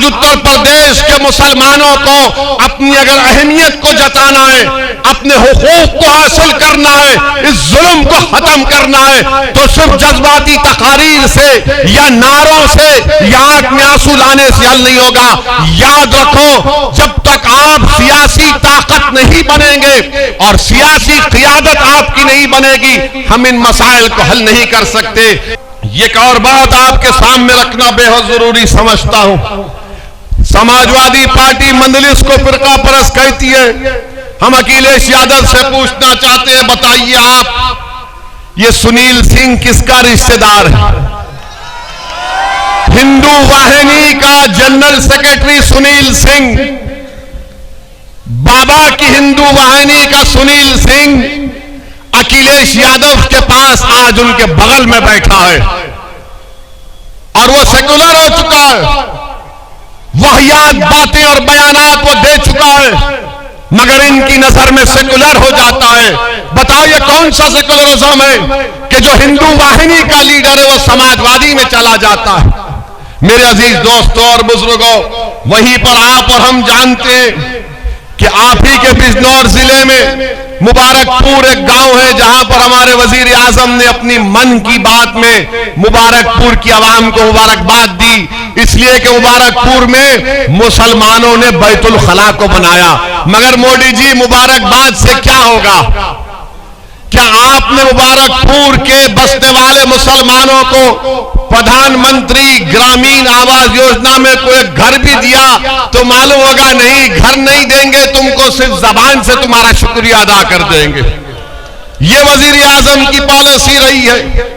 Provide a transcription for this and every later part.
आज उत्तर प्रदेश के मुसलमानों को अपनी अगर अहमियत को जताना है, अपने हुकूक को हासिल करना है, इस जुल्म को खत्म करना है, तो सिर्फ जज्बाती तकारीर से या नारों से या आंख में आंसू लाने से हल नहीं होगा। याद रखो, जब तक आप सियासी ताकत नहीं बनेंगे और सियासी क़ियादत आपकी नहीं बनेगी, हम इन मसाइल को हल नहीं कर सकते। एक और बात आपके सामने रखना बेहद जरूरी समझता हूं। समाजवादी पार्टी मंजलिस को फिरका परस्त कहती है। हम अखिलेश यादव से पूछना चाहते हैं, बताइए आप, ये सुनील सिंह किसका रिश्तेदार है? हिंदू वाहिनी का जनरल सेक्रेटरी सुनील सिंह, बाबा की हिंदू वाहिनी का सुनील सिंह अखिलेश यादव के पास आज उनके बगल में बैठा है और वो सेकुलर हो चुका है, वाहियात बातें और बयानात वो दे चुका है, मगर इनकी नजर में सेकुलर हो जाता है। बताओ ये कौन सा सेकुलरिज्म है कि जो हिंदू वाहिनी का लीडर है वो समाजवादी में चला जाता है? मेरे अजीज दोस्तों और बुजुर्गों, वहीं पर आप और हम जानते हैं कि आप ही के बिजनौर जिले में मुबारकपुर एक गांव है जहां पर हमारे वजीर आजम ने अपनी मन की बात में मुबारकपुर की आवाम को मुबारकबाद दी, इसलिए कि मुबारकपुर में मुसलमानों ने बैतुल खला को बनाया। मगर मोदी जी, मुबारकबाद से क्या होगा? क्या आपने मुबारकपुर के बसने वाले मुसलमानों को प्रधानमंत्री ग्रामीण आवास योजना में कोई घर भी दिया तो मालूम होगा नहीं, घर नहीं देंगे तुमको, सिर्फ जबान से तुम्हारा शुक्रिया अदा कर देंगे। ये वजीर आजम की पॉलिसी रही है।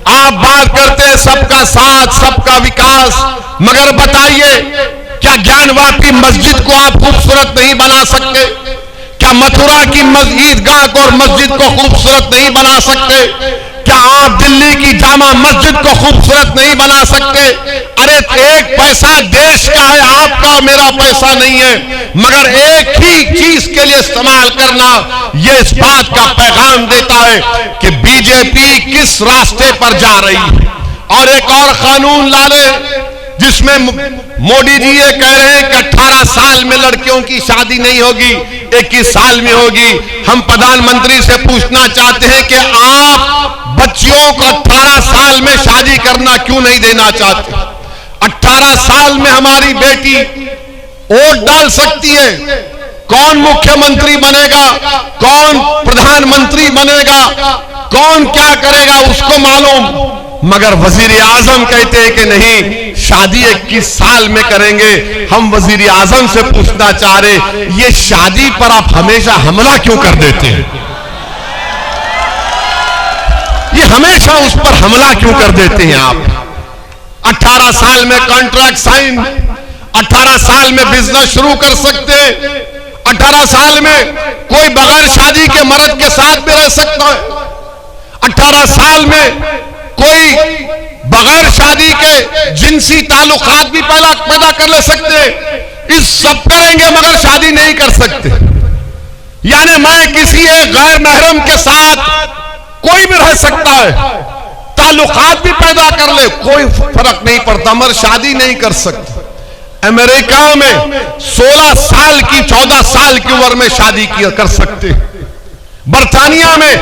आप बात करते हैं सबका साथ, सबका विकास, मगर बताइए क्या ज्ञानवापी मस्जिद को आप खूबसूरत नहीं बना सकते? क्या मथुरा की ईदगाह को और मस्जिद को खूबसूरत नहीं बना सकते? क्या आप दिल्ली की जामा मस्जिद को खूबसूरत नहीं बना सकते? अरे एक पैसा देश का है, आपका मेरा पैसा नहीं है, मगर एक ही चीज के लिए इस्तेमाल करना, यह इस बात का पैगाम देता है कि बीजेपी किस रास्ते पर जा रही है। और एक और कानून ला ले जिसमें मोदी जी ये कह रहे हैं कि 18 साल में लड़कियों की शादी नहीं होगी, 21 साल में होगी। हम प्रधानमंत्री से पूछना चाहते हैं कि आप बच्चियों को 18 साल में शादी करना क्यों नहीं देना चाहते? 18 साल में हमारी बेटी वोट डाल सकती है, कौन मुख्यमंत्री बनेगा, कौन प्रधानमंत्री बनेगा, कौन क्या करेगा उसको मालूम, मगर वजीर आजम कहते हैं कि नहीं, शादी 21 साल में करेंगे। हम वजीर आजम से पूछना चाह रहे, ये शादी पर आप हमेशा हमला क्यों कर देते हैं? ये हमेशा उस पर हमला क्यों कर देते हैं आप? 18 साल में कॉन्ट्रैक्ट साइन, 18 साल में बिजनेस शुरू कर सकते हैं, 18 साल में कोई बगैर शादी के मर्द के साथ भी रह सकता है, 18 साल में कोई बगैर शादी के जिनसी ताल्लुकात भी पैदा कर ले सकते हैं। इस सब करेंगे मगर शादी नहीं कर सकते। यानी मैं किसी एक गैर महरम के साथ कोई भी रह सकता है, ताल्लुकात भी पैदा कर ले, कोई फर्क नहीं पड़ता, मगर शादी नहीं कर सकते। अमेरिका में 16 साल की 14 साल की उम्र में शादी कर सकते, बर्तानिया में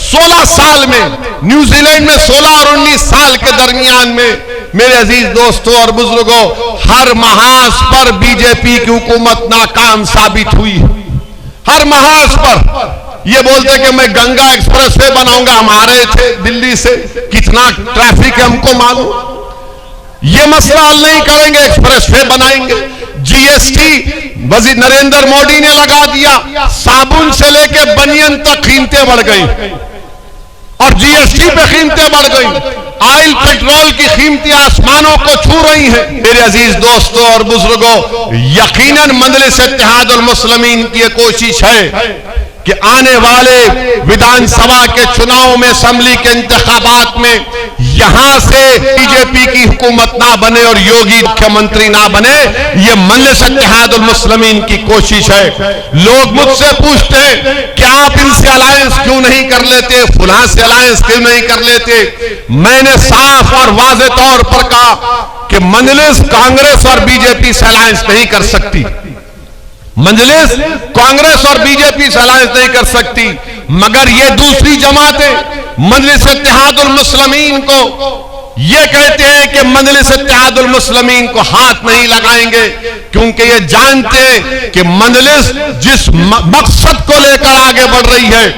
16 साल में, न्यूजीलैंड में 16 और 19 साल के दरमियान में। मेरे अजीज दोस्तों और बुजुर्गों, हर महाज पर बीजेपी की हुकूमत नाकाम साबित हुई। हर महाज पर ये बोलते कि मैं गंगा एक्सप्रेस वे बनाऊंगा, हम आ रहे थे दिल्ली से, कितना ट्रैफिक है हमको मालूम, ये मसला हल नहीं करेंगे, एक्सप्रेस वे बनाएंगे। जीएसटी वजीर नरेंद्र मोदी ने लगा दिया, साबुन से लेके बनियन तक कीमतें बढ़ गई और जीएसटी पे कीमतें बढ़ गई। ऑयल पेट्रोल की कीमतें आसमानों को छू रही हैं। मेरे अजीज दोस्तों और बुजुर्गों, यकीनन मजलिस इत्तेहादुल मुस्लिमीन की कोशिश है कि आने वाले विधानसभा के चुनाव में, असेंबली के इंतखाबात में, यहां से बीजेपी की हुकूमत ना बने और योगी मुख्यमंत्री ना बने, ये मजलिस इत्तेहादुल मुस्लिमीन की कोशिश है। लोग मुझसे पूछते हैं कि आप इनसे अलायंस क्यों नहीं कर लेते, फुलां से अलायंस क्यों नहीं कर लेते? मैंने साफ और वाज़ेह तौर पर कहा कि मजलिस कांग्रेस और बीजेपी से अलायंस नहीं कर सकती, मजलिस कांग्रेस और बीजेपी से अलायंस नहीं कर सकती, मगर ये दूसरी जमातें मजलिस इत्तेहादुल मुस्लिमीन को ये कहते हैं कि मजलिस इत्तेहादुल मुस्लिमीन को हाथ नहीं लगाएंगे, क्योंकि ये जानते हैं कि मजलिस जिस मकसद को लेकर आगे बढ़ रही है,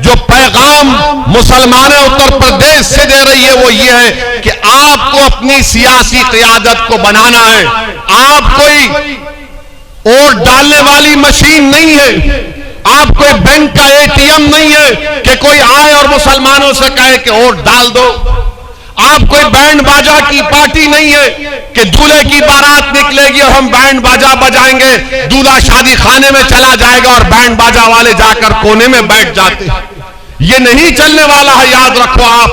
जो पैगाम मुसलमानों उत्तर प्रदेश से दे रही है, वो ये है कि आपको अपनी सियासी क़ियादत को बनाना है। आप कोई वोट डालने वाली मशीन नहीं है, आप कोई बैंक का एटीएम नहीं है कि कोई आए और मुसलमानों से कहे कि वोट डाल दो। आप कोई बैंड बाजा की पार्टी नहीं है कि दूल्हे की बारात निकलेगी और हम बैंड बाजा बजाएंगे, दूल्हा शादी खाने में चला जाएगा और बैंड बाजा वाले जाकर कोने में बैठ जाते। ये नहीं चलने वाला है, याद रखो। आप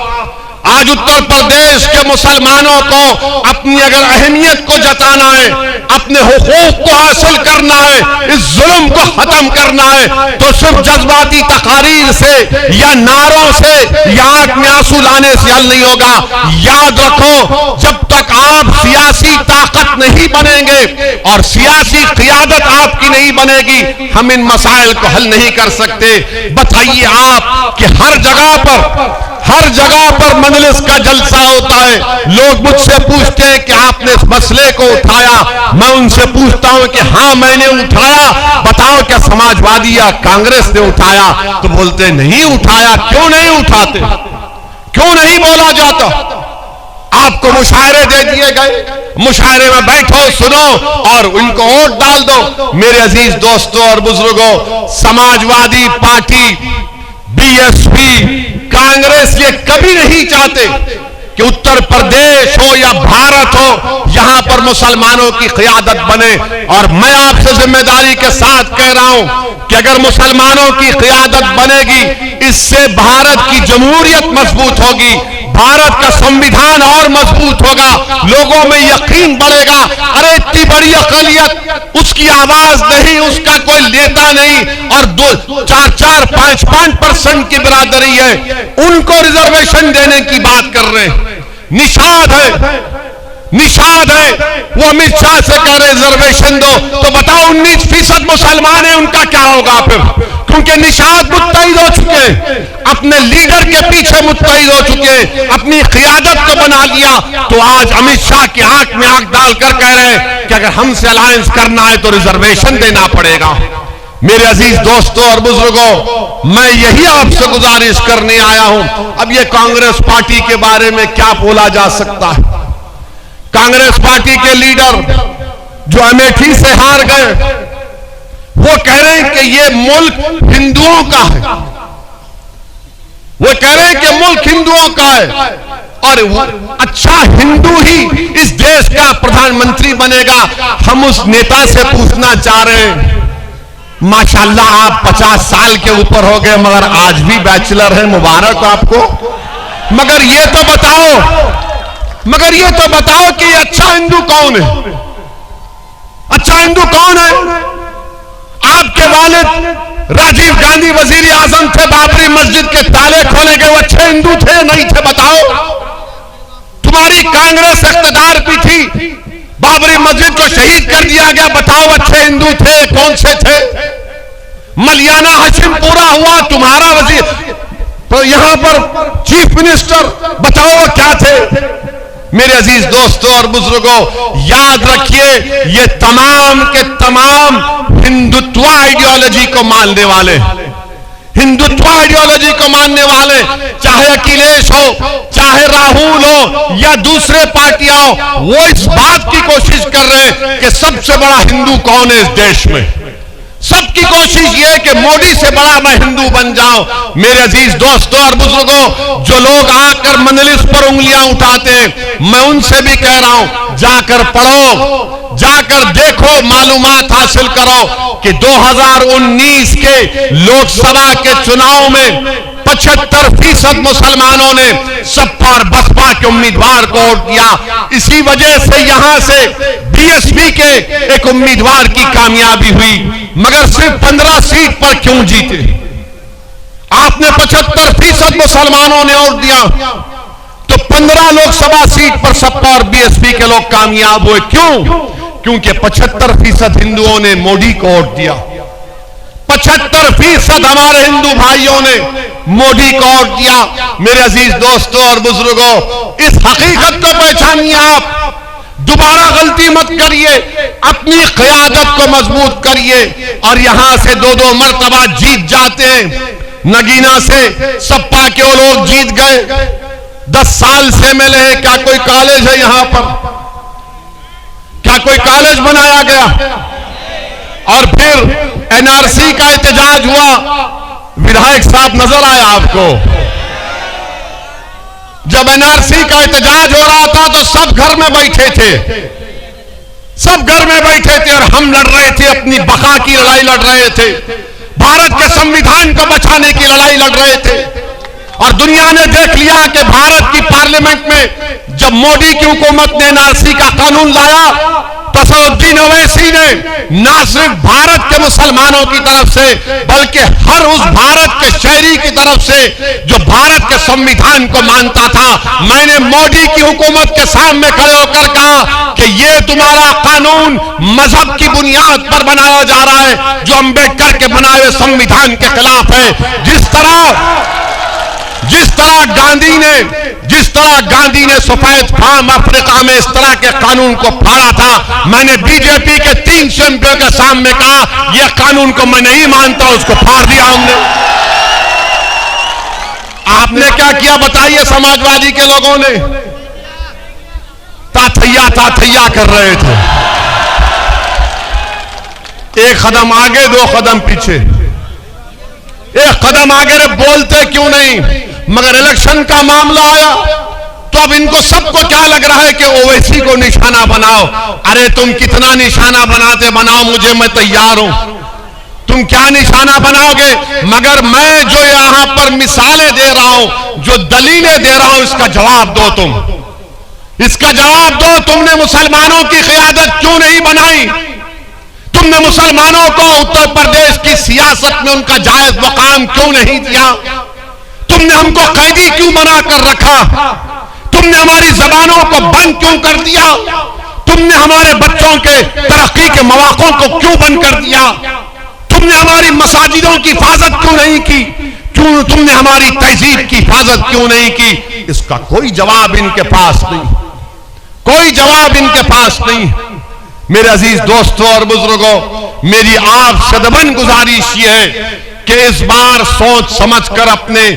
आज उत्तर प्रदेश के मुसलमानों को अपनी अगर अहमियत को जताना है, अपने हुकूक को हासिल करना है, इस जुल्म को खत्म करना है, तो सिर्फ जज्बाती तकारीर से या नारों से या आंख में आंसू लाने से हल नहीं होगा। याद रखो, जब तक आप सियासी ताकत नहीं बनेंगे और सियासी क़ियादत आपकी नहीं बनेगी, हम इन मसाइल को हल नहीं कर सकते। बताइए आप कि हर जगह पर मजलिस का जलसा होता है, लोग मुझसे पूछते हैं कि आपने इस मसले को उठाया, मैं उनसे पूछता हूं कि हाँ मैंने उठाया, बताओ क्या समाजवादी या कांग्रेस ने उठाया? तो बोलते नहीं उठाया। क्यों नहीं उठाते, क्यों नहीं बोला जाता? आपको मुशायरे दे दिए गए, मुशायरे में बैठो, सुनो और उनको वोट डाल दो। मेरे अजीज दोस्तों और बुजुर्गों, समाजवादी पार्टी, बीएसपी, कांग्रेस ये कभी नहीं चाहते कि उत्तर प्रदेश हो या भारत हो, यहां पर मुसलमानों की क़ियादत बने। और मैं आपसे जिम्मेदारी के साथ कह रहा हूं कि अगर मुसलमानों की क़ियादत बनेगी, इससे भारत की जमहूरियत मजबूत होगी, भारत का संविधान और मजबूत होगा, लोगों में यकीन बढ़ेगा। अरे इतनी बड़ी अक़लियत, उसकी आवाज नहीं, उसका कोई नेता नहीं, और 4-5% की बिरादरी है, उनको रिजर्वेशन देने की बात कर रहे हैं। निषाद है वो अमित शाह से कह रहे रिजर्वेशन दो, तो बताओ 19% मुसलमान है, उनका क्या होगा फिर? क्योंकि निषाद मुत्तहिद हो चुके, अपने लीडर के पीछे मुत्तहिद हो चुके, अपनी क़ियादत को बना लिया। तो आज अमित शाह की आंख में आंख डालकर कह रहे हैं कि अगर हमसे अलायंस करना है तो रिजर्वेशन देना पड़ेगा। मेरे अजीज दोस्तों और बुजुर्गों, मैं यही आपसे गुजारिश करने आया हूं। अब ये कांग्रेस पार्टी के बारे में क्या बोला जा सकता है? कांग्रेस पार्टी के लीडर जो अमेठी से हार गए, वो कह रहे हैं कि ये मुल्क हिंदुओं का है, वो कह रहे हैं कि मुल्क हिंदुओं का है, और अच्छा हिंदू ही इस देश का प्रधानमंत्री बनेगा। हम उस नेता से पूछना चाह रहे हैं, माशाल्लाह आप 50 साल के ऊपर हो गए मगर आज भी बैचलर है, मुबारक आपको। मगर ये तो बताओ कि अच्छा हिंदू कौन है? अच्छा हिंदू कौन है? आपके वालिद राजीव गांधी वजीर आजम थे, बाबरी मस्जिद के ताले खोले गए, वो अच्छे हिंदू थे नहीं थे? बताओ। तुम्हारी कांग्रेस इख्तियार भी थी, बाबरी मस्जिद को शहीद कर दिया गया, बताओ अच्छे हिंदू थे? कौन से थे? मलियाना हाशिम पूरा हुआ, तुम्हारा वजीर, तो यहां पर चीफ मिनिस्टर, बताओ क्या थे? मेरे अजीज दोस्तों और बुजुर्गों, याद रखिए, ये तमाम के तमाम हिंदुत्व आइडियोलॉजी को मानने वाले, हिंदुत्व आइडियोलॉजी को मानने वाले, चाहे अखिलेश हो, चाहे राहुल हो या दूसरे पार्टियां हो, वो इस बात की कोशिश कर रहे हैं कि सबसे बड़ा हिंदू कौन है इस देश में। सबकी कोशिश ये है कि मोदी से बड़ा मैं हिंदू बन जाऊं। मेरे अजीज दोस्तों और बुजुर्गों, जो लोग आकर मजलिस पर उंगलियां उठाते हैं, मैं उनसे भी कह रहा हूं, जाकर पढ़ो, जाकर देखो, मालूमात हासिल करो कि 2019 के लोकसभा के चुनाव में 75% मुसलमानों ने सपा और बसपा के उम्मीदवार को वोट दिया। इसी वजह से यहां से बीएसपी के एक उम्मीदवार की कामयाबी हुई, मगर सिर्फ 15 सीट पर क्यों जीते? आपने 75% मुसलमानों ने वोट दिया, तो 15 लोकसभा सीट पर सपा और बीएसपी के लोग कामयाब हुए। क्यों? क्योंकि 75% हिंदुओं ने मोदी को वोट दिया। 75% हमारे हिंदू भाइयों ने मोदी को वोट दिया। मेरे अजीज दोस्तों और बुजुर्गों, इस हकीकत को पहचानिए। आप दोबारा गलती मत करिए, अपनी क़यादत को मजबूत करिए। और यहां से 2-2 मर्तबा जीत जाते हैं। नगीना से सपा के वो लोग जीत गए, 10 साल से मिले हैं। क्या कोई कॉलेज है यहां पर? क्या कोई कॉलेज बनाया गया? और फिर एनआरसी का एहतजाज हुआ, विधायक साहब नजर आया आपको? जब एनआरसी का एहतजाज हो रहा था तो सब घर में बैठे थे, सब घर में बैठे थे और हम लड़ रहे थे, अपनी बका की लड़ाई लड़ रहे थे, भारत के संविधान को बचाने की लड़ाई लड़ रहे थे। और दुनिया ने देख लिया कि भारत की पार्लियामेंट में जब मोदी की हुकूमत ने एनआरसी का कानून लाया, असदुद्दीन ओवैसी ने न सिर्फ भारत के मुसलमानों की तरफ से बल्कि हर उस भारत के शहरी की तरफ से जो भारत के संविधान को मानता था, मैंने मोदी की हुकूमत के सामने खड़े होकर कहा कि ये तुम्हारा कानून मजहब की बुनियाद पर बनाया जा रहा है, जो अंबेडकर के बनाए हुए संविधान के खिलाफ है। जिस तरह गांधी ने सफेद फार्म अफ्रीका में इस तरह के कानून को फाड़ा था, मैंने बीजेपी के 300 एमपी के सामने कहा यह कानून को मैं नहीं मानता, उसको फाड़ दिया हमने। आपने क्या किया बताइए? समाजवादी के लोगों ने ताथैया कर रहे थे, एक कदम आगे 2 कदम पीछे। एक कदम आगे रे, बोलते क्यों नहीं? मगर इलेक्शन का मामला आया तो अब इनको सबको क्या लग रहा है कि ओवैसी को निशाना बनाओ। अरे तुम कितना निशाना बनाते बनाओ, मुझे, मैं तैयार हूं। तुम क्या निशाना बनाओगे? मगर मैं जो यहां पर मिसालें दे रहा हूं, जो दलीलें दे रहा हूं, इसका जवाब दो। तुम इसका जवाब दो। तुमने मुसलमानों की क़यादत क्यों नहीं बनाई? तुमने मुसलमानों को उत्तर प्रदेश की सियासत में उनका जायज मकाम क्यों नहीं दिया? तुमने हमको कैदी क्यों बना कर रखा? तुमने हमारी जबानों को बंद क्यों कर दिया? तुमने हमारे बच्चों के तरक्की के मौकों को क्यों बंद कर दिया? तुमने हमारी मसाजिदों की हिफाजत क्यों नहीं की? क्यों तुमने हमारी तहजीब की हिफाजत क्यों नहीं की? इसका कोई जवाब इनके पास नहीं, कोई जवाब इनके पास नहीं। मेरे अजीज दोस्तों और बुजुर्गों, मेरी आप सदबन गुजारिश ये है कि इस बार सोच समझकर अपने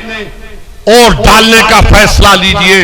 वोट डालने का फैसला लीजिए।